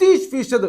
30%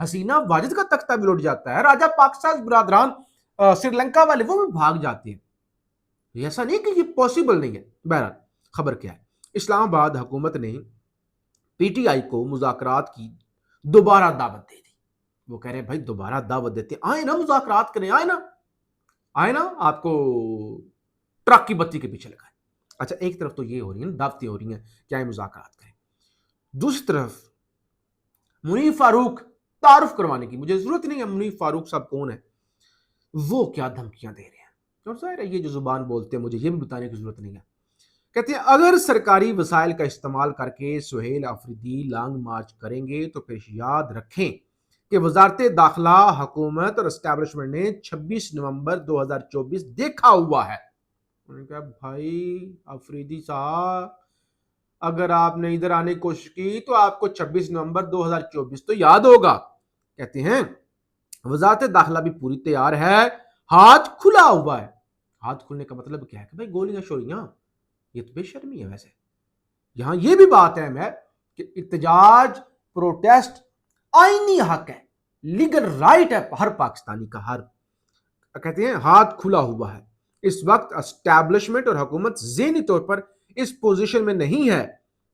حسینہ واجد کا تختہ بھی لوٹ جاتا ہے، راجہ پاکستان برادران سری لنکا والے وہ بھی بھاگ جاتے ہیں. ایسا نہیں کہ یہ پاسبل نہیں ہے. بہرحال خبر کیا ہے، اسلام آباد حکومت نے پی ٹی آئی کو مذاکرات کی دوبارہ دعوت دے دی. وہ کہہ رہے ہیں بھائی دوبارہ دعوت دیتے ہیں، آئے نا مذاکرات کریں، آئے نا آپ کو ٹرک کی بتی کے پیچھے لگائیں. اچھا ایک طرف تو یہ ہو رہی ہیں دعوتیں ہو رہی ہیں کہ آئے مذاکرات کریں، دوسری طرف منیف فاروق تعارف کروانے کی مجھے ضرورت نہیں ہے منیف فاروق صاحب کون ہے، وہ کیا دھمکیاں دے رہے ہیں. اور ظاہر ہے یہ جو زبان بولتے ہیں مجھے یہ بھی بتانے کی ضرورت نہیں ہے. کہتے ہیں اگر سرکاری وسائل کا استعمال کر کے سہیل آفریدی لانگ مارچ کریں گے تو پھر یاد رکھیں کہ وزارت داخلہ حکومت اور اسٹیبلشمنٹ نے 26 نومبر 2024 دیکھا ہوا ہے. انہوں نے کہا بھائی آفریدی صاحب اگر آپ نے ادھر آنے کی کوشش کی تو آپ کو 26 نومبر 2024 تو یاد ہوگا. کہتے ہیں وزارت داخلہ بھی پوری تیار ہے، ہاتھ کھلا ہوا ہے. ہاتھ کھلنے کا مطلب کیا ہے کہ بھائی گولیاں شوریاں، یہ تو بے شرمی ہے. ویسے یہاں یہ بھی بات اہم ہے کہ احتجاج پروٹیسٹ آئینی حق ہے، لیگل رائٹ ہے ہر پاکستانی کا. ہر کہتے ہیں ہاتھ کھلا ہوا ہے. اس وقت اسٹیبلشمنٹ اور حکومت ذہنی طور پر اس پوزیشن میں نہیں ہے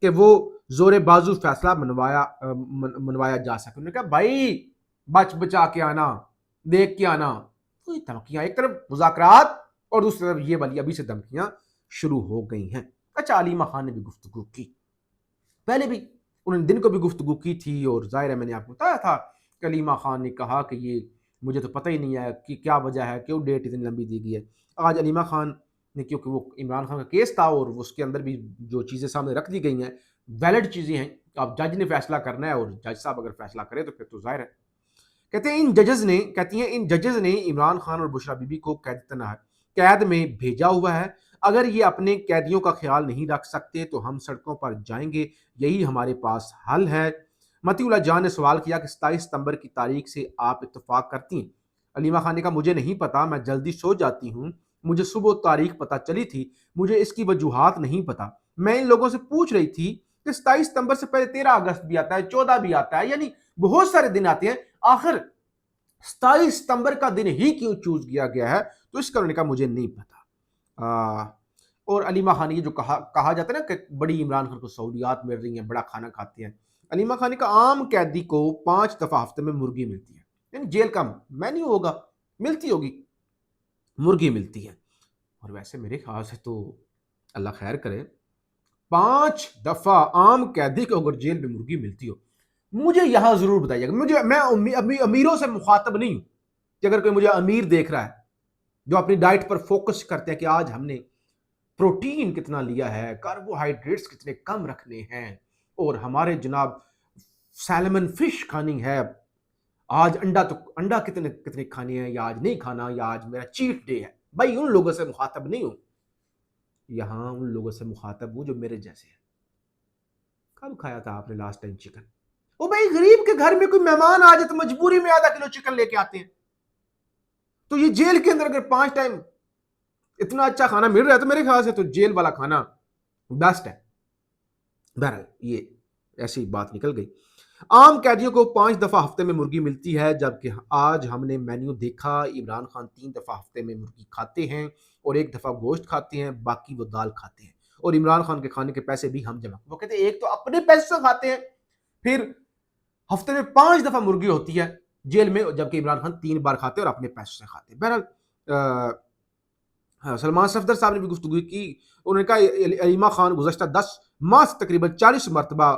کہ وہ زور بازو فیصلہ منوایا جا سکے. انہوں نے کہا بھائی بچ بچا کے آنا، دیکھ کے آنا. کوئی دھمکیاں، ایک طرف مذاکرات اور دوسری طرف یہ والی ابھی سے دھمکیاں شروع ہو گئی ہیں. اچھا علیمہ خان نے بھی گفتگو کی، پہلے بھی انہوں نے دن کو بھی گفتگو کی تھی، اور ظاہر ہے میں نے آپ کو بتایا تھا کہ علیمہ خان نے کہا کہ یہ مجھے تو پتہ ہی نہیں ہے کہ کیا وجہ ہے، کیوں ڈیٹ اتنی لمبی دی گئی ہے. آج علیمہ خان نے، کیونکہ وہ عمران خان کا کیس تھا اور اس کے اندر بھی جو چیزیں سامنے رکھ دی گئی ہیں ویلڈ چیزیں ہیں، اب جج نے فیصلہ کرنا ہے، اور جج صاحب اگر فیصلہ کرے تو پھر تو ظاہر ہے. کہتے ہیں ان ججز نے عمران خان اور بشرا بی بی کو قید میں بھیجا ہوا ہے. اگر یہ اپنے قیدیوں کا خیال نہیں رکھ سکتے تو ہم سڑکوں پر جائیں گے، یہی ہمارے پاس حل ہے. متی اللہ جان نے سوال کیا کہ 27 ستمبر کی تاریخ سے آپ اتفاق کرتی ہیں. علیمہ خان نے کہا مجھے نہیں پتا، میں جلدی سو جاتی ہوں، مجھے صبح تاریخ پتہ چلی تھی، مجھے اس کی وجوہات نہیں پتا. میں ان لوگوں سے پوچھ رہی تھی کہ 27 ستمبر سے پہلے 13 اگست بھی آتا ہے، 14 بھی آتا ہے، یعنی بہت سارے دن آتے ہیں، آخر 27 ستمبر کا دن ہی کیوں چوز کیا گیا ہے؟ تو اس کا انہوں نے کہا مجھے نہیں پتا. اور علیمہ خان یہ جو کہا جاتا ہے نا کہ بڑی عمران خان کو سہولیات مل رہی ہیں، بڑا کھانا کھاتے ہیں. علیمہ خان کا عام قیدی کو 5 دفعہ ہفتے میں مرغی ملتی ہے، یعنی جیل کا مینیو ہوگا، ملتی ہوگی، مرغی ملتی ہے. اور ویسے میرے خیال سے تو اللہ خیر کرے 5 دفعہ عام قیدی کو اگر جیل میں مرغی ملتی ہو، مجھے یہاں ضرور بتائیے گا. میں امیروں سے مخاطب نہیں ہوں کہ اگر کوئی مجھے امیر دیکھ رہا ہے جو اپنی ڈائٹ پر فوکس کرتے ہیں کہ آج ہم نے پروٹین کتنا لیا ہے، کاربوہائیڈریٹس کتنے کم رکھنے ہیں، اور ہمارے جناب سیلمن فش کھانی ہے، آج انڈا کتنے کھانے ہیں، یا آج نہیں کھانا، یا آج میرا چیٹ ڈے ہے. بھائی ان لوگوں سے مخاطب نہیں ہوں، یہاں ان لوگوں سے مخاطب ہوں جو میرے جیسے ہیں. کب کھایا تھا آپ نے لاسٹ ٹائم چکن؟ وہ بھائی غریب کے گھر میں کوئی مہمان آ جائے تو مجبوری میں آدھا کلو چکن لے کے آتے ہیں. تو یہ جیل کے اندر اگر 5 ٹائم اتنا اچھا کھانا مل رہا ہے تو میرے خیال سے تو جیل والا کھانا بیسٹ ہے. بہرحال یہ ایسی بات نکل گئی. عام قیدیوں کو 5 دفعہ ہفتے میں مرغی ملتی ہے، جبکہ آج ہم نے مینیو دیکھا عمران خان 3 دفعہ ہفتے میں مرغی کھاتے ہیں اور 1 دفعہ گوشت کھاتے ہیں، باقی وہ دال کھاتے ہیں، اور عمران خان کے کھانے کے پیسے بھی ہم جمع. وہ کہتے ہیں ایک تو اپنے پیسے سے کھاتے ہیں، پھر ہفتے میں 5 دفعہ مرغی ہوتی ہے جیل میں، جبکہ عمران خان 3 بار کھاتے ہیں اور اپنے پیسے سے کھاتے ہیں. بہرحال سلمان صفدر صاحب نے بھی گفتگو کی. انہوں نے کہا علیمہ خان گزشتہ 10 ماہ سے تقریباً 40 مرتبہ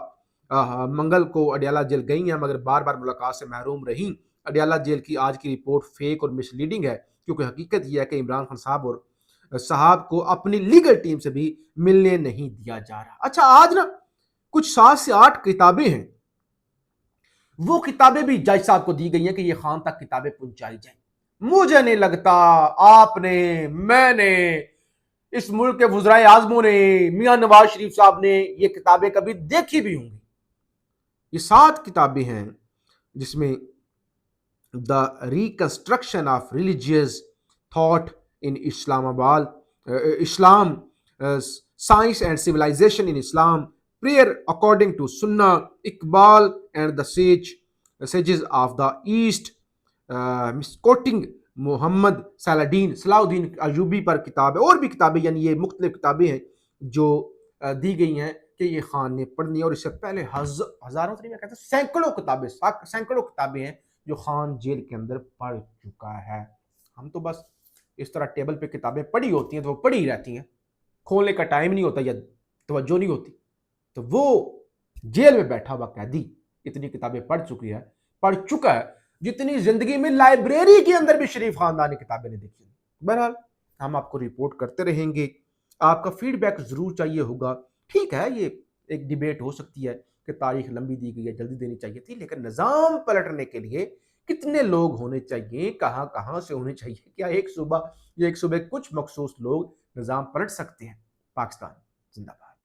منگل کو اڈیالہ جیل گئی ہیں، مگر بار بار ملاقات سے محروم رہیں. اڈیالہ جیل کی آج کی رپورٹ فیک اور مس لیڈنگ ہے، کیونکہ حقیقت یہ ہے کہ عمران خان صاحب کو اپنی لیگل ٹیم سے بھی ملنے نہیں دیا جا رہا. اچھا آج نا کچھ 7 سے 8 کتابیں ہیں، وہ کتابیں بھی جج صاحب کو دی گئی ہیں کہ یہ خان تک کتابیں پہنچائی جائیں. مجھے نہیں لگتا آپ نے، میں نے، اس ملک کے وزرائے اعظموں نے، میاں نواز شریف صاحب نے یہ کتابیں کبھی دیکھی بھی ہوں گی. یہ 7 کتابیں ہیں جس میں the reconstruction of religious thought in Islamabad, Islam science and civilization in Islam, prayer according to Sunnah, Iqbal and the sage sages of the east, مسکوٹنگ محمد صلاح الدین ایوبی پر کتاب ہے، اور بھی کتابیں، یعنی یہ مختلف کتابیں ہیں جو دی گئی ہیں کہ یہ خان نے پڑھنی ہے، اور اس سے پہلے ہزاروں میں کہتا ہوں سینکڑوں کتابیں ہیں جو خان جیل کے اندر پڑھ چکا ہے۔ ہم تو بس اس طرح ٹیبل پہ کتابیں پڑھی ہوتی ہیں تو وہ پڑھی ہی رہتی ہیں، کھولنے کا ٹائم نہیں ہوتا یا توجہ نہیں ہوتی، تو وہ جیل میں بیٹھا ہوا قیدی اتنی کتابیں پڑھ چکا ہے جتنی زندگی میں لائبریری کے اندر بھی شریف خاندان کی کتابیں نہیں دیکھی۔ بہرحال ہم آپ کو رپورٹ کرتے رہیں گے، آپ کا فیڈ بیک ضرور چاہیے ہوگا۔ ٹھیک ہے، یہ ایک ڈیبیٹ ہو سکتی ہے کہ تاریخ لمبی دی گئی ہے، جلدی دینی چاہیے تھی، لیکن نظام پلٹنے کے لیے کتنے لوگ ہونے چاہیے، کہاں سے ہونے چاہیے؟ کیا ایک صوبہ کچھ مخصوص لوگ نظام پلٹ سکتے ہیں؟ پاکستان زندہ باد۔